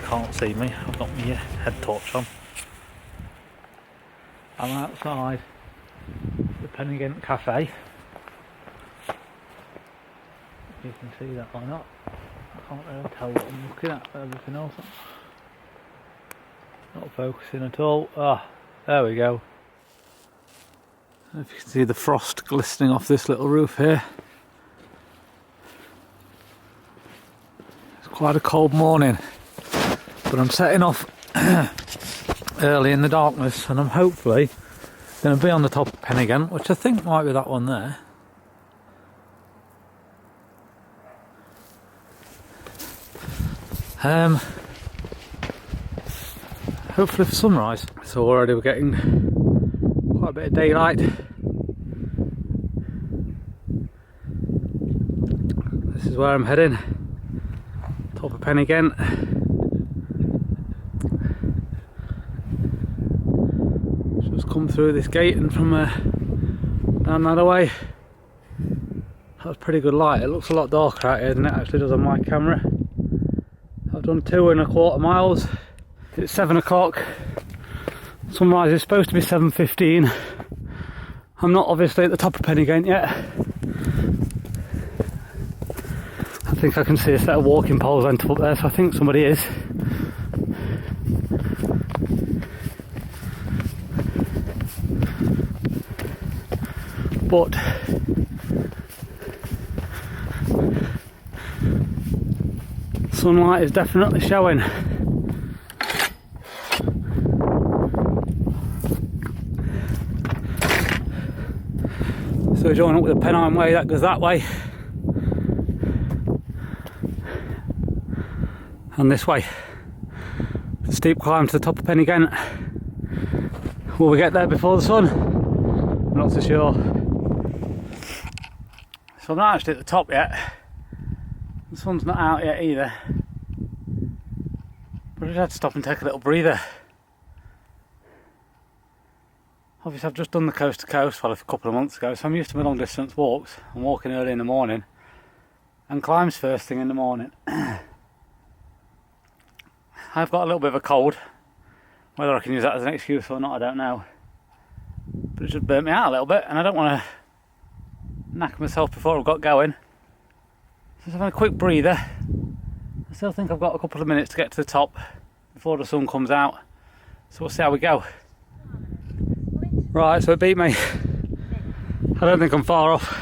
can't see me, I've got my head torch on. I'm outside the Pen-y-Ghent Cafe. If you can see that or not, I can't really tell what I'm looking at, but everything else not focusing at all. Ah, there we go. I don't know if you can see the frost glistening off this little roof here. It's quite a cold morning, but I'm setting off early in the darkness, and I'm hopefully going to be on the top of Pen-y-Ghent, which I think might be that one there. Hopefully for sunrise. So already we're getting quite a bit of daylight. This is where I'm heading, top of Pen-y-Ghent. Just come through this gate and from down that way. That was pretty good light. It looks a lot darker out here than it actually does on my camera. I've done 2.25 miles. It's 7 o'clock. Sunrise is supposed to be 7:15. I'm not obviously at the top of Pen-y-Ghent yet. I think I can see a set of walking poles linked up there, so I think somebody is. But sunlight is definitely showing. So we're joining up with the Pen-y-Ghent Way, that goes that way. And this way. Steep climb to the top of Pen-y-Ghent. Will we get there before the sun? I'm not so sure. So I'm not actually at the top yet. The sun's not out yet either. But I just had to stop and take a little breather. Obviously I've just done the coast to coast a couple of months ago, so I'm used to my long distance walks. I'm walking early in the morning and climbs first thing in the morning. I've got a little bit of a cold. Whether I can use that as an excuse or not, I don't know. But it just burnt me out a little bit, and I don't want to knack myself before I've got going. Just having a quick breather. I still think I've got a couple of minutes to get to the top before the sun comes out. So we'll see how we go. Right, so it beat me. I don't think I'm far off.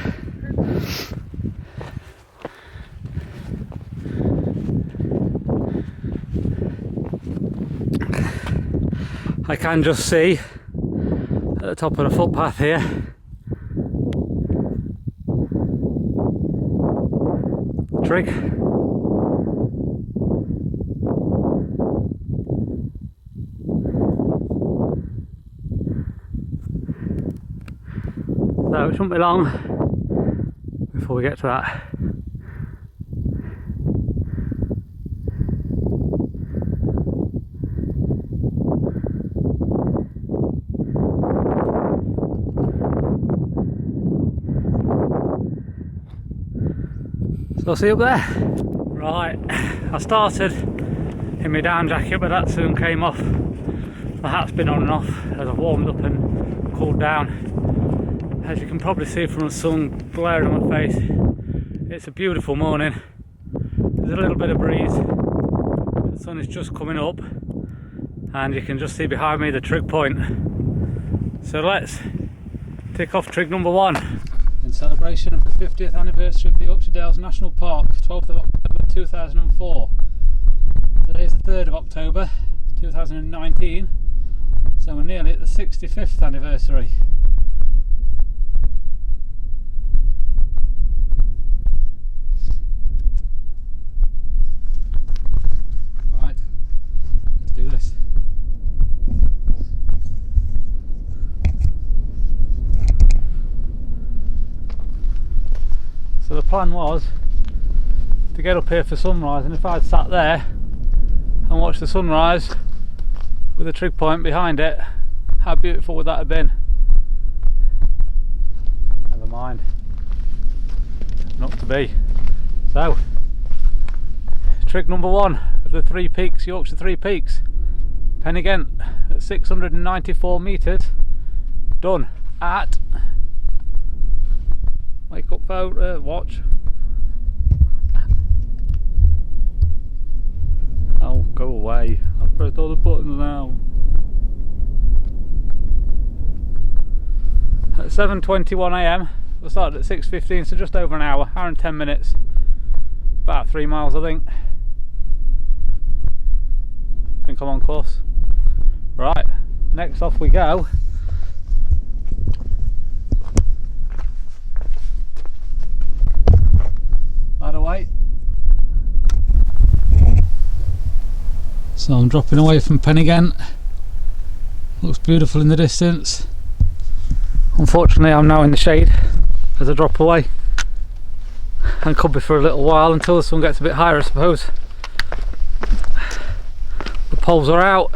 I can just see at the top of the footpath here trig. So it shouldn't be long before we get to that. So I'll see you up there. Right, I started in my down jacket, but that soon came off. The hat's been on and off as I've warmed up and cooled down. As you can probably see from the sun glaring on my face, it's a beautiful morning. There's a little bit of breeze. The sun is just coming up, and you can just see behind me the trig point. So let's tick off trig number 1. In celebration of the 50th anniversary of the Yorkshire Dales National Park, 12th of October 2004. Today is the 3rd of October 2019, so we're nearly at the 65th anniversary. Right, let's do this. So the plan was to get up here for sunrise, and if I'd sat there and watched the sunrise with a trig point behind it, how beautiful would that have been? Never mind, not to be. So Trig number 1 of the 3 peaks, Yorkshire 3 peaks. Pen-y-Ghent at 694 metres. Done at... Wake up phone, watch. Oh, go away. I've pressed all the buttons now. At 7:21 AM. I started at 6:15, so just over an hour and 10 minutes. About 3 miles, I think. I think I'm on course. Right, next off we go. Ladder away. So I'm dropping away from Pen-y-Ghent. Looks beautiful in the distance. Unfortunately, I'm now in the shade as I drop away, and could be for a little while until the sun gets a bit higher, I suppose. The poles are out.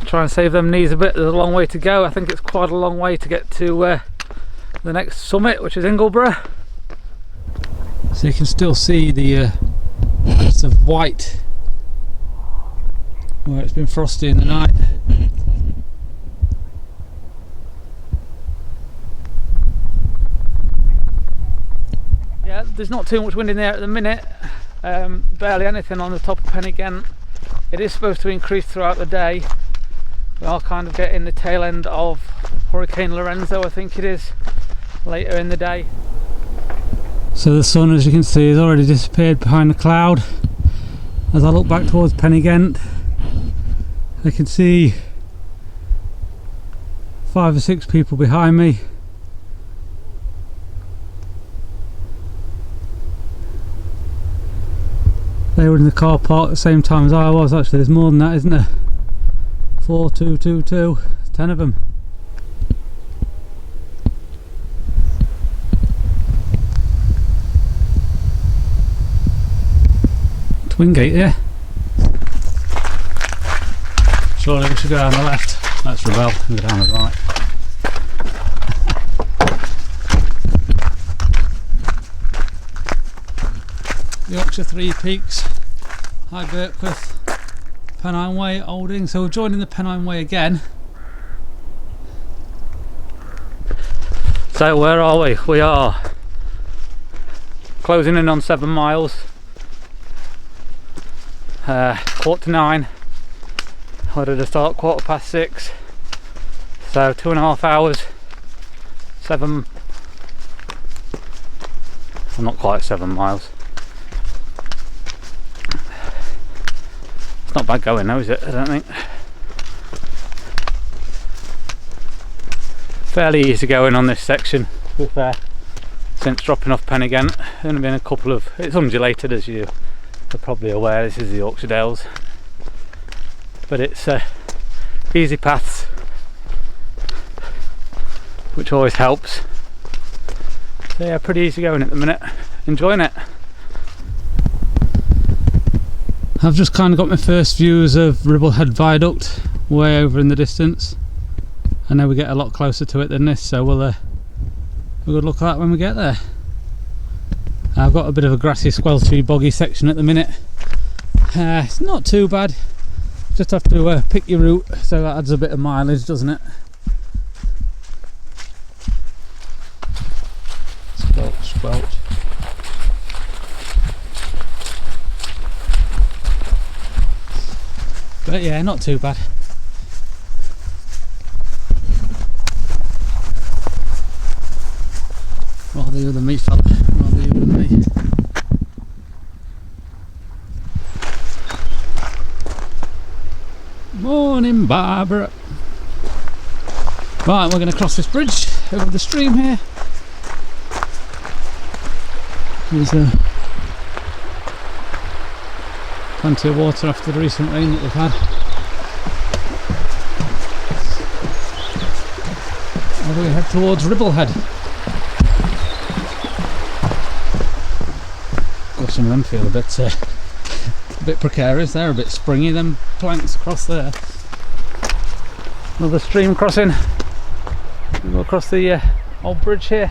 Try and save them knees a bit. There's a long way to go. I think it's quite a long way to get to the next summit, which is Ingleborough. So you can still see the bits of white where it's been frosty in the night. Yeah, there's not too much wind in there at the minute. Barely anything on the top of Pen-y-Ghent. It is supposed to increase throughout the day. We are kind of getting the tail end of Hurricane Lorenzo, I think it is, later in the day. So the sun, as you can see, has already disappeared behind the cloud. As I look back towards Pen-y-Ghent, I can see 5 or 6 people behind me. They were in the car park at the same time as I was. Actually, there's more than that, isn't there? 4, 2, 2, 2, 10 of them. Twin gate here. Surely we should go down the left. That's Rebel, and go down the right. Yorkshire 3 peaks, High Birkworth, Pennine Way, Olding. So we're joining the Pennine Way again. So where are we? We are closing in on 7 miles. 8:45. We're at a start 6:15. So 2.5 hours. 7. Well, not quite 7 miles. It's not bad going though, is it? I don't think. Fairly easy going on this section, to be fair. Since dropping off Pen-y-Ghent, only been a couple of. It's undulated, as you are probably aware. This is the Yorkshire Dales, but it's easy paths, which always helps. So yeah, pretty easy going at the minute. Enjoying it. I've just kind of got my first views of Ribblehead Viaduct way over in the distance. I know we get a lot closer to it than this, so we'll have a good look at that when we get there. I've got a bit of a grassy, squelchy, boggy section at the minute. It's not too bad. Just have to pick your route, so that adds a bit of mileage, doesn't it? Squelch, squelch. But yeah, not too bad. Rather you than me, fella. Rather you than me. Morning, Barbara. Right, we're going to cross this bridge over the stream here. There's plenty of water after the recent rain that we've had. Now we head towards Ribblehead. Gosh, some of them feel a bit precarious. They're a bit springy, them planks across there. Another stream crossing. We'll go across the old bridge here.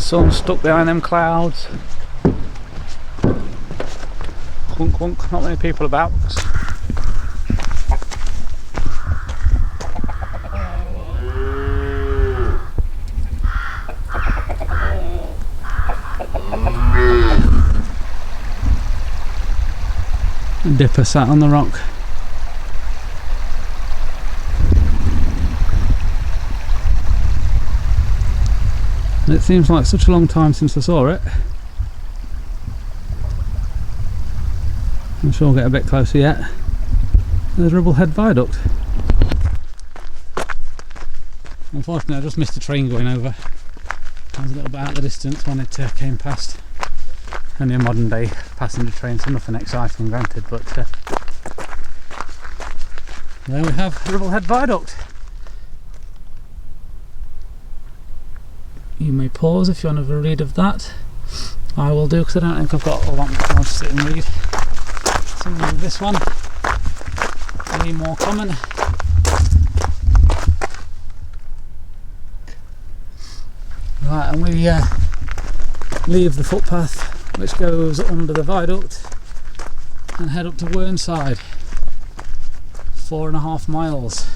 sun stuck behind them clouds. Clunk clunk, not many people about. A dipper sat on the rock. And it seems like such a long time since I saw it. I'm sure I'll get a bit closer yet. There's Ribblehead Viaduct. Unfortunately I just missed a train going over. I was a little bit out of the distance when it came past. Only a modern day passenger train, so nothing exciting granted, but there we have Ribblehead Viaduct. You may pause if you want to have a read of that. I will do, because I don't think I've got all that much time to sit and read. Similar with this one, any more common. Right, and we leave the footpath which goes under the viaduct and head up to Whernside. 4.5 miles.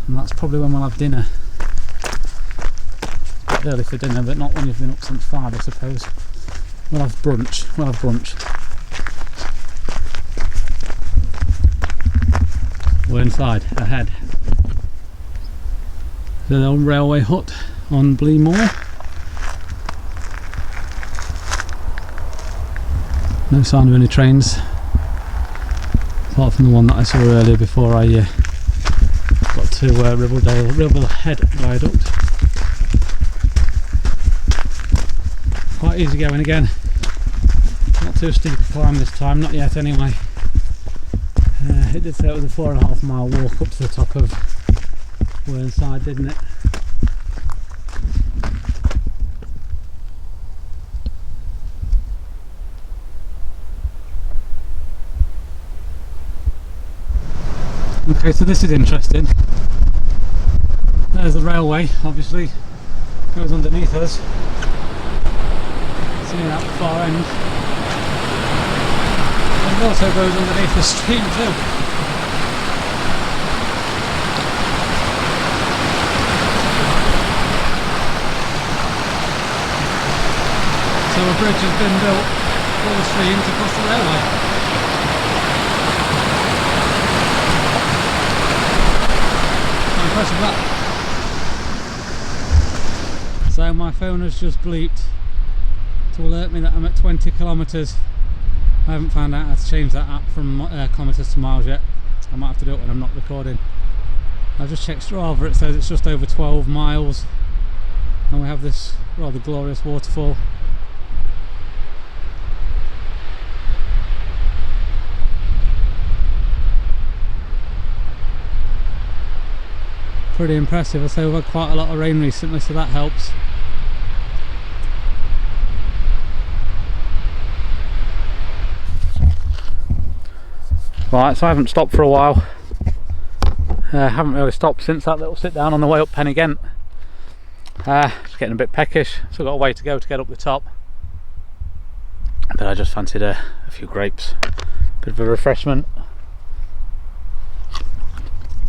And that's probably when we'll have dinner. A bit early for dinner, but not when you've been up since 5, I suppose. We'll have brunch. Whernside ahead. The old railway hut on Blee Moor. No sign of any trains, apart from the one that I saw earlier before I got to Ribblehead Viaduct. Quite easy going again. Not too steep a climb this time, not yet anyway. It did say it was a 4.5 mile walk up to the top of Whernside, didn't it? Okay, so this is interesting. There's the railway, obviously, goes underneath us. See that far end. And it also goes underneath the stream too. So a bridge has been built for the stream to cross the railway. Impressive that. So my phone has just bleeped to alert me that I'm at 20 kilometres. I haven't found out how to change that app from kilometres to miles yet. I might have to do it when I'm not recording. I've just checked Strava, it says it's just over 12 miles and we have this rather glorious waterfall. Pretty impressive. I say we've had quite a lot of rain recently, so that helps. Right, so I haven't stopped for a while. Haven't really stopped since that little sit down on the way up Pen-y-Ghent. Just getting a bit peckish, still got a way to go to get up the top. But I just fancied a few grapes, bit of a refreshment.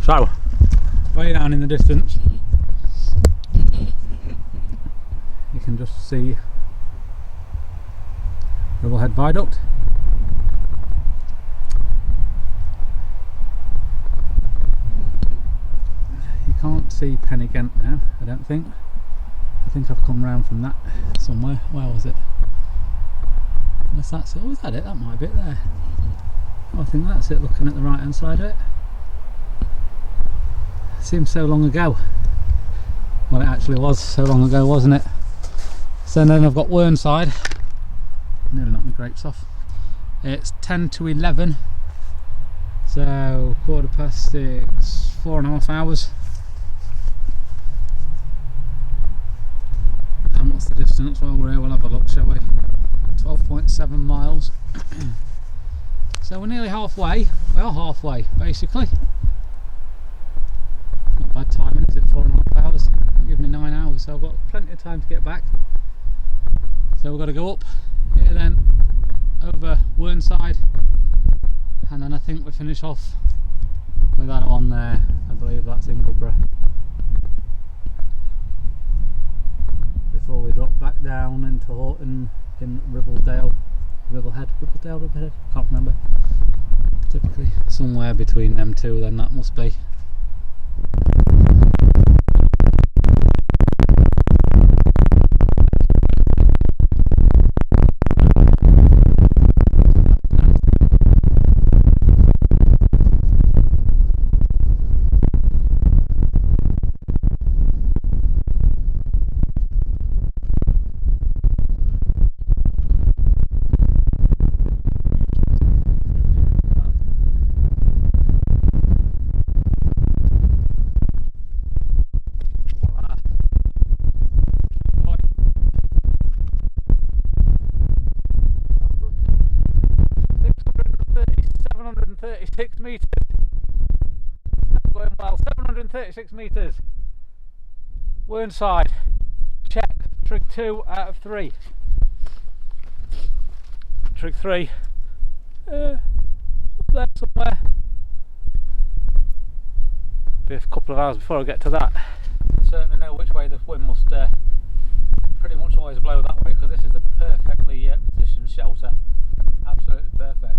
So, way down in the distance, you can just see Ribblehead Viaduct. You can't see Pen-y-Ghent now, I don't think. I think I've come round from that somewhere. Where was it? Unless that's it. Oh, is that it? That might be it there. Oh, I think that's it, looking at the right hand side of it. Seems so long ago. Well, it actually was so long ago, wasn't it? So then I've got Whernside. Nearly knocked my grapes off. It's 10 to 11, so 6:15, 4.5 hours. And what's the distance? While we're here, we'll have a look, shall we? 12.7 miles. So we're nearly halfway. Well, halfway basically. Not bad timing, is it? 4.5 hours. Give me 9 hours, so I've got plenty of time to get back. So we've got to go up here then, over Whernside, and then I think we finish off with that on there. I believe that's Ingleborough, before we drop back down into Horton-in-Ribblesdale. Ribblehead, can't remember. Typically somewhere between them two, then that must be. Metres. Not going well. 736 metres. Whernside. Check. Trig 2 out of 3. Trig 3. Up there somewhere. Be a couple of hours before I get to that. I certainly know which way the wind must pretty much always blow that way, because this is a perfectly positioned shelter. Absolutely perfect.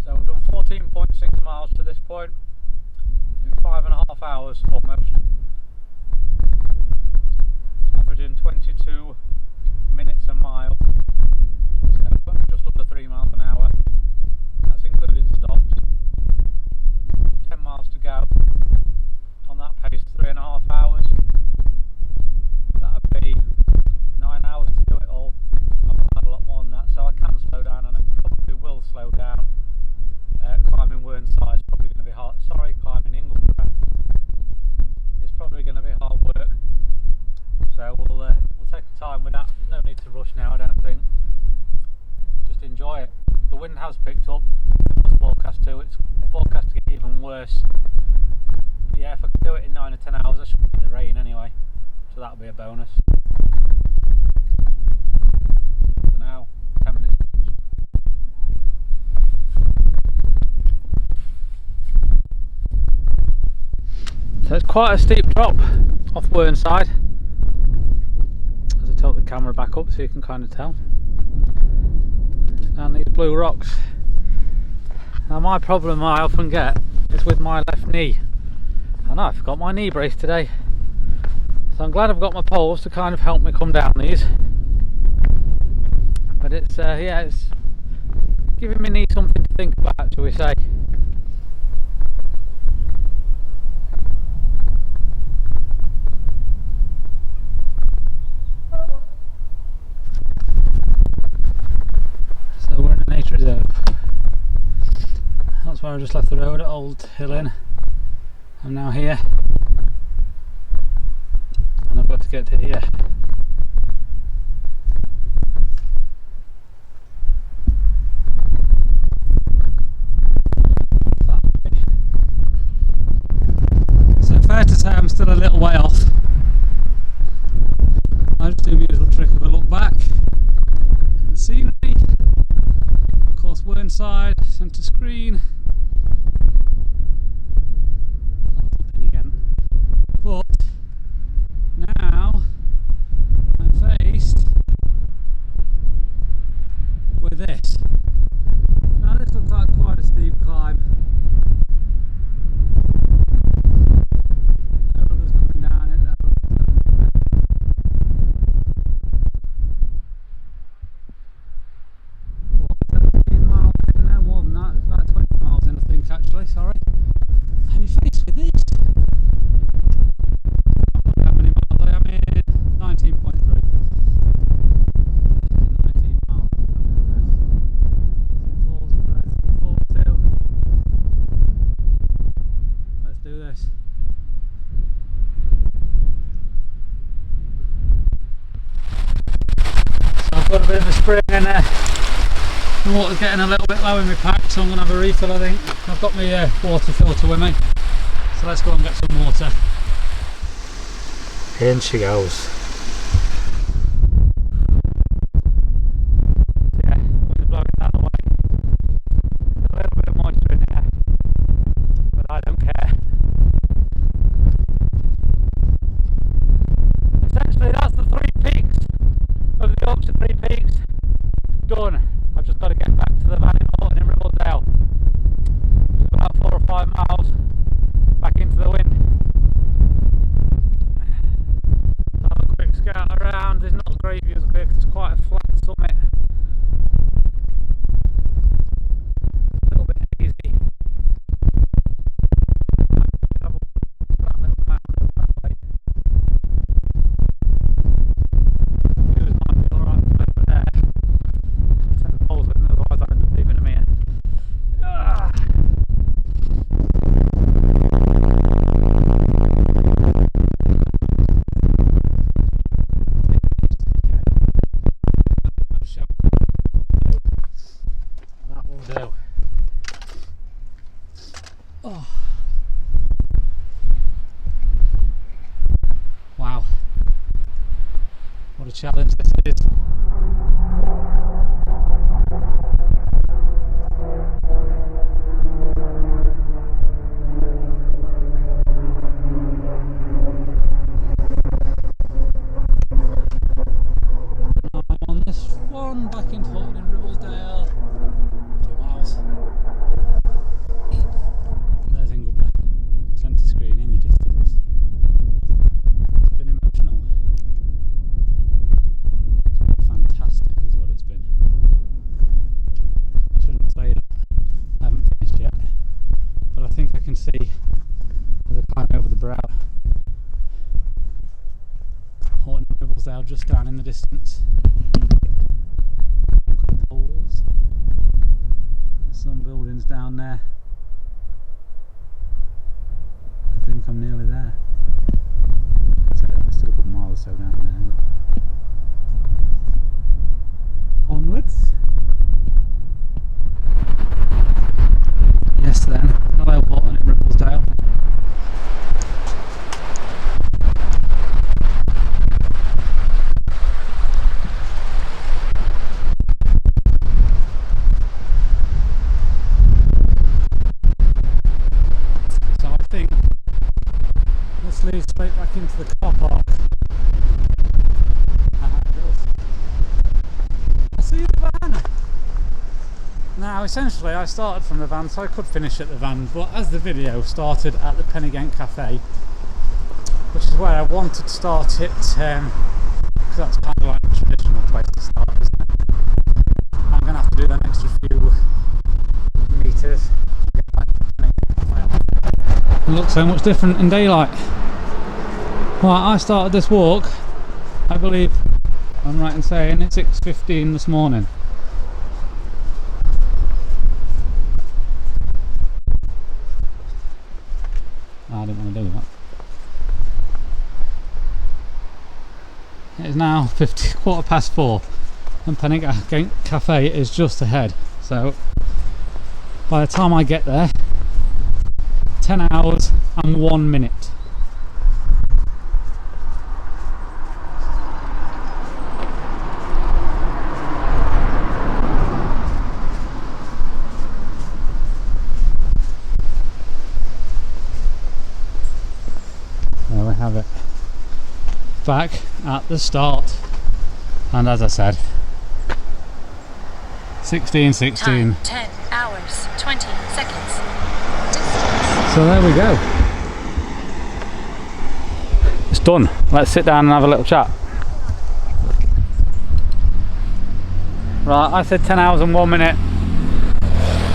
So we've done 14.6 miles to this point in 5.5 hours almost, averaging 22 minutes a mile, so just under 3 miles an hour. That's including stops. 10 miles to go on that pace, 3.5 hours. That would be 9 hours to do it all. I've not had a lot more than that, so I can slow down, and I probably will slow down. Climbing Whernside is probably going to be hard. Sorry, climbing Ingleborough is probably going to be hard work. So we'll take our time with that. There's no need to rush now, I don't think. Just enjoy it. The wind has picked up. It was forecast to. It's forecast to get even worse. But yeah, if I can do it in 9 or 10 hours, I shouldn't get the rain anyway. So that'll be a bonus. For now, 10 minutes. So it's quite a steep drop off Whernside, as I tilt the camera back up so you can kind of tell. Down these blue rocks. Now my problem I often get is with my left knee. I know I forgot my knee brace today, so I'm glad I've got my poles to kind of help me come down these. But it's yeah, it's giving me something to think about, shall we say. Reserve. That's where I just left the road at Old Hill Inn. I'm now here, and I've got to get to here. So fair to say I'm still a little way off. I just do my usual trick of a look back at the scenery. Whernside, centre screen. Pen-y-Ghent. But now I'm faced with this. Now this looks like quite a steep climb. There are others coming down it. It's about 20 miles got a bit of a spring in there. The water's getting a little bit low in my pack, so I'm going to have a refill, I think. I've got my water filter with me, so let's go and get some water. In she goes. Yeah, wind's blowing that away. A little bit of moisture in here, but I don't care. Essentially, that's the 3 peaks of the Yorkshire 3 peaks done. I've just got to get back to the van in Horton-in-Ribblesdale. It's about 4 or 5 miles back into the wind. Have a quick scout around. There's not great views up here because it's quite a flat summit. A little bit hazy. Have a look at that little mountain over that way. Views might be alright from over there. Set the poles in, otherwise I end up leaving them here. That will do. Oh. Wow. What a challenge this is. On this one back into Horton-in-Ribblesdale, 2 miles. There's Ingleborough, centre screen in the distance. It's been emotional. It's been fantastic, is what it's been. I shouldn't say that. I haven't finished yet, but I think I can see as I climb over the brow, Horton-in-Ribblesdale just down in the distance. Poles. There's some buildings down there. I think I'm nearly there. So there's still a couple miles or so down there. But onwards. Yes then. Hello Horton-in-Ribblesdale. Leads straight back into the car park. I see the van! Now essentially I started from the van, so I could finish at the van, but as the video started at the Pen-y-Ghent Cafe, which is where I wanted to start it, because that's kind of like a traditional place to start, isn't it? I'm going to have to do that extra few meters to get back to the Pen-y-Ghent Cafe. It looks so much different in daylight. Right, I started this walk, I believe I'm right in saying it's 6:15 this morning. I didn't want to do that. It is now 4:15 and Pen-y-Ghent Cafe is just ahead, so by the time I get there, 10 hours and 1 minute. There we have it, back at the start, and as I said, 16:16. Time, 10 hours, 20 seconds. Distance. So there we go. It's done. Let's sit down and have a little chat. Right, I said 10 hours and 1 minute.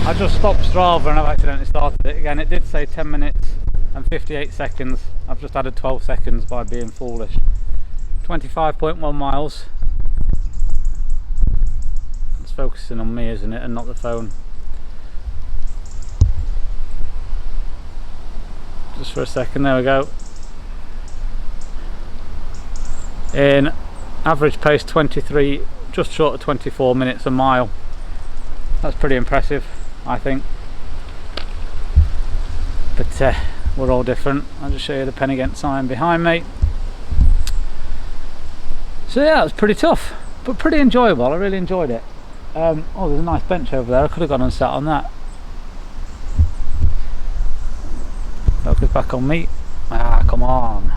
I just stopped Strava and I've accidentally started it again. It did say 10 minutes and 58 seconds. I've just added 12 seconds by being foolish. 25.1 miles. It's focusing on me, isn't it, and not the phone. Just for a second, there we go. In average pace 23 just short of 24 minutes a mile. That's pretty impressive, I think. But we're all different. I'll just show you the Pen-y-Ghent sign behind me. So yeah, it was pretty tough, but pretty enjoyable. I really enjoyed it. Oh, there's a nice bench over there. I could have gone and sat on that. Focus back on me. Ah, come on.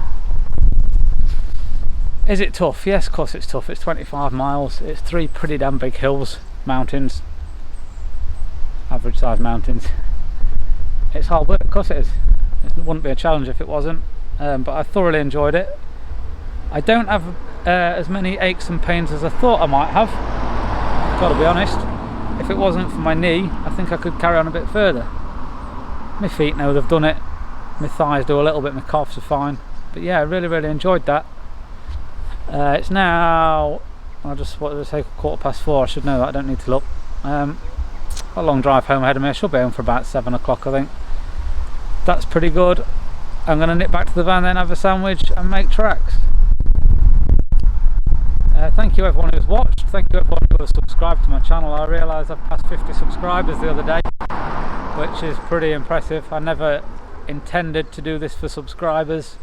Is it tough? Yes, of course it's tough. It's 25 miles. It's 3 pretty damn big hills, mountains, average sized mountains. It's hard work, of course it is. It wouldn't be a challenge if it wasn't, but I thoroughly enjoyed it. I don't have as many aches and pains as I thought I might have, gotta be honest. If it wasn't for my knee, I think I could carry on a bit further. My feet know they've done it, my thighs do a little bit, my calves are fine. But yeah, I really enjoyed that. It's now, what did I say, 4:15. I should know that, I don't need to look. A long drive home ahead of me. I should be home for about 7 o'clock, I think. That's pretty good. I'm going to nip back to the van, then have a sandwich and make tracks. Thank you everyone who's watched. Thank you everyone who has subscribed to my channel. I realised I've passed 50 subscribers the other day, which is pretty impressive. I never intended to do this for subscribers.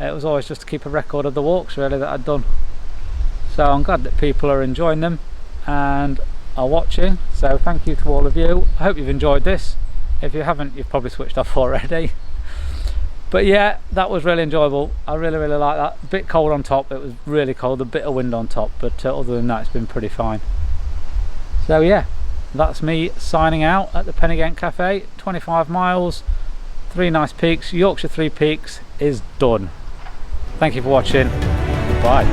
It was always just to keep a record of the walks really that I'd done. So I'm glad that people are enjoying them and are watching. So thank you to all of you. I hope you've enjoyed this. If you haven't, you've probably switched off already. But yeah, that was really enjoyable. I really like that. A bit cold on top. It was really cold, a bit of wind on top, but other than that it's been pretty fine. So yeah, that's me signing out at the Pen-y-Ghent Cafe. 25 miles, 3 nice peaks. Yorkshire 3 peaks is done. Thank you for watching. Bye.